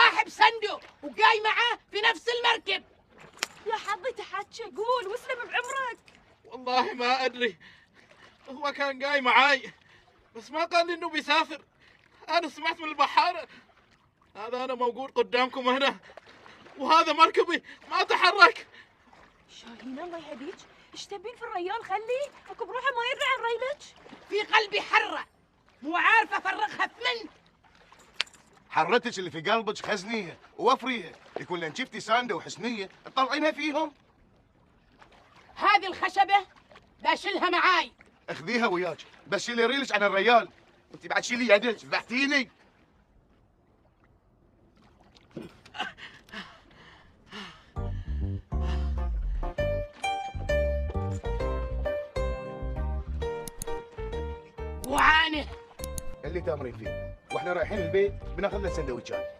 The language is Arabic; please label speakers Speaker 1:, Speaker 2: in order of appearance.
Speaker 1: صاحب صندوق وجاي معاه في نفس المركب.
Speaker 2: يا حظي تحكي، قول واسلم بعمرك.
Speaker 3: والله ما أدري، هو كان جاي معاي بس ما قال لي إنه بيسافر. أنا سمعت من البحارة. هذا أنا موجود قدامكم هنا وهذا مركبي ما تحرك.
Speaker 2: شاهين الله يهديك، ايش تبين في الريال؟ خليه اكو بروحه ما يدري عن ريلك.
Speaker 1: في قلبي حرة مو عارفة أفرغها بمن.
Speaker 4: حرتك اللي في قلبك خزنيه ووفريه، يكون لان شفتي سانده وحسنيه تطلعينها فيهم.
Speaker 1: هذه الخشبة بشيلها معاي.
Speaker 4: اخذيها وياك بس شيلي ريلك عن الريال. انت بعد شيلي يدك، ذبحتيني.
Speaker 1: وعانه
Speaker 4: اللي تامرين فيه، واحنا رايحين البيت بناخذ له سندويشات.